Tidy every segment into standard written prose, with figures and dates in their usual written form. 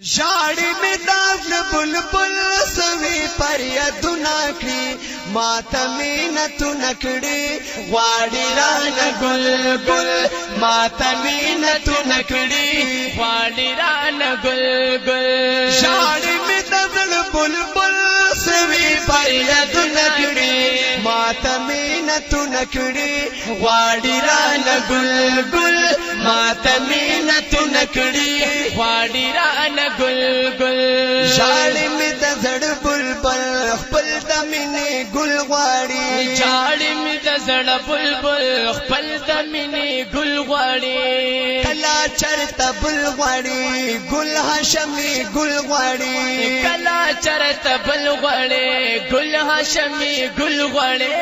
ژاړي مې داغ بلبل سوي فریادونه کړي ماته مینتونه کړي غواړي رانه ګل ګل ماته مینتونه کړي غواړي رانه ګل ګل ژاړي مې داغ بلبل سوي فریادونه کړي ماته مینتونه کړي غواړي رانه ګل ګل ماته مینتونه کړي غواړي رانه ګل ګل ژاړي مې د زړه بلبل خپل د مینې ګل غواړي ژاړي مې د زړه بلبل خپل د مینې ګل غواړي کلا چرته بل غواړي ګل هاشمي ګل غواړي کلا چرته بل غواړي ګل هاشمي ګل غواړي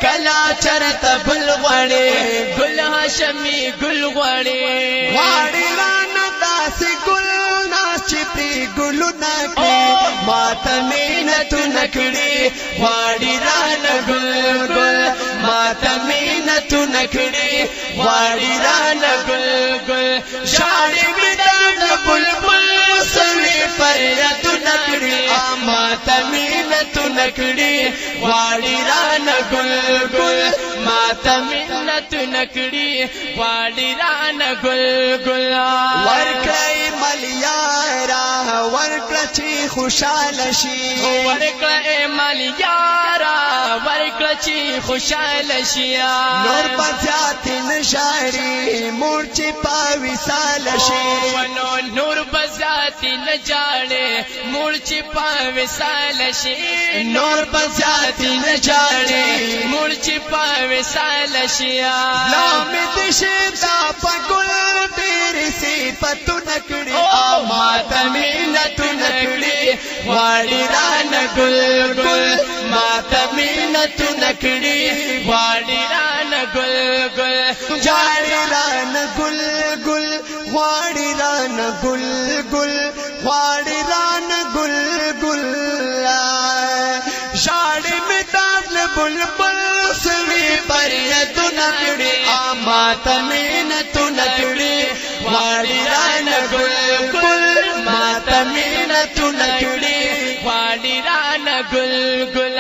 کلا چرته بل غواړي ګل هاشمي ګل غواړي غواړي رانه داسې ګل ناز چې پرې ګلونه کړي ماته مینتونه کړي غواړي رانه ګل ګل ماته مینتونه کړي غواړي رانه ګل ګل ژاړي مې د بلبل سوي فریادونه کړي ماته مینتونه کړي غواړي رانه ګل ګل ماته مینتونه کړي غواړي رانه ګل ګل ورکړی ملیارا ورکړه چې خوشاله شي ورکړه مال یارا ورکړه چې خوشاله شي نور په زیات نشاري مور چې په وصال شي ونو نور بذات نه جاړي مور چې په وصال شي نور په زیات نشاري مور چې په وصال شي لامې د شتا په ګل ډېر صفتونه کړي ماته مینتونه کړي غواړي رانه ګل ګل ماته مینتونه کړي غواړي رانه ګل ګل ژاړي رانه ګل ګل غواړي رانه ګل ګل غواړي رانه ګل ګل ژاړي مې داغ بلبل سوي فریادونه کړي ماته مینتونه کړي غواړي رانه ګل ګل ماته مینتونه کړي غواړي رانه ګل ګل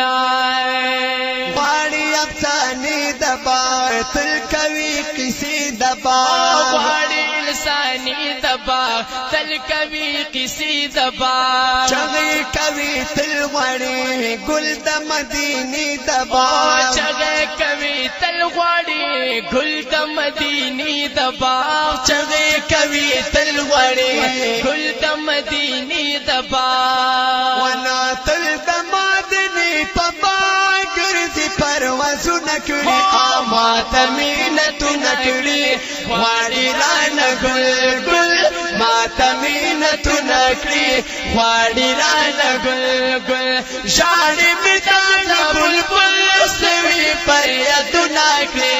غواړي افسانې د باطل کوي کیسې د باغ غواړي لساني دبا تل کوي کیسې دبا چغې کوي تل غواړي ګل د مدینې د باغ چغې کوي تل غواړي ګل د مدینې دبا چغې کوي تل غواړي ګل د مدینې دبا ونا تل د مدینې په باغ ګرځي پروازونه کړي ماته مینتونه کړي غواړي رانه ګل ګل ماته مینتونه کړي غواړي رانه ګل ګل ژاړي مې د بلبل سوي فریادونه کړي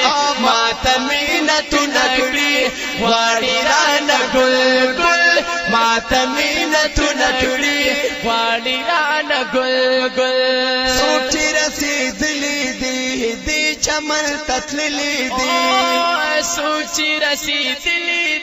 ماته مینتونه کړي غواړي رانه ګل ګل ماته مینتونه کړي غواړي رانه ګل ګل څوک چې رسېدلي دي چمن تتللي دي سوچي رسیدلی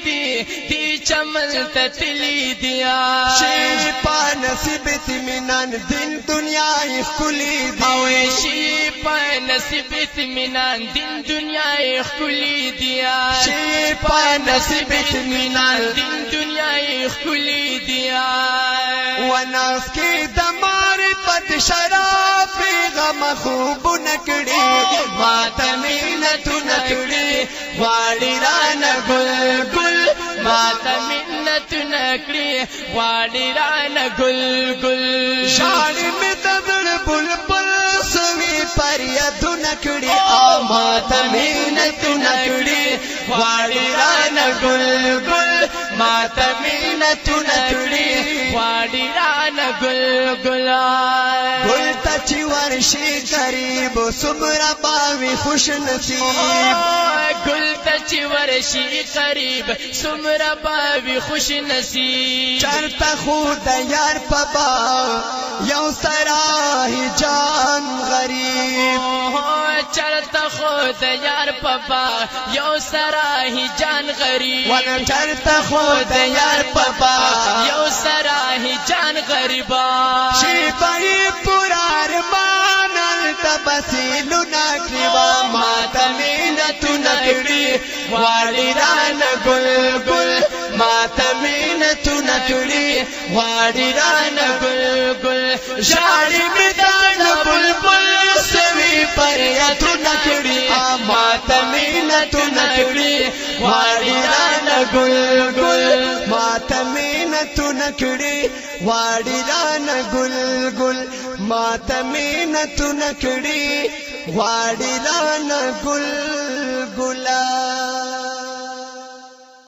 دی چمن تتلی دیا شي په نصیب اطمینان دین دنیا ښکلي دي او شي په نصیب اطمینان دین دنیا ښکلي دیا شي په نصیب اطمینان دین دنیا ښکلي دیا وناس کې د معرفت شراب غم خوبونه کړي ماته مینتونه کړي غواړي رانه ګل ګل ماته مینتونه کړي غواړي رانه ګل ګل ژاړي مې د زړه بلبل سوي فریادونه کړي ماته مینتونه کړي غواړي رانه ګل ګل ماته مینتونه کړي غواړي رانه ګل ګل ګل ته چې ورشي قریب څومره باوي خوش نصیب ګل ته چې ورشي قریب څومره باوي خوش نصیب چرته خو د یار په باغ یو سراهی جان غریب چرته خو د یار په باغ یو سراهی جان غریب ونه چرته خو د یار په باغ یو سراهی غریبان شیبای پرار مانل تبسیلو نکریوا ماتا مینتو نکڑی واری ران گل گل ماتا مینتو نکڑی واری ران گل گل شاڑی میدان بل بل سوی پریتو نکڑی ماتا مینتو نکڑی واری ران گل گل ماتا مینتو نکڑی واری ران گل گل ماتا مینتو نکڑی واری ران گل گلا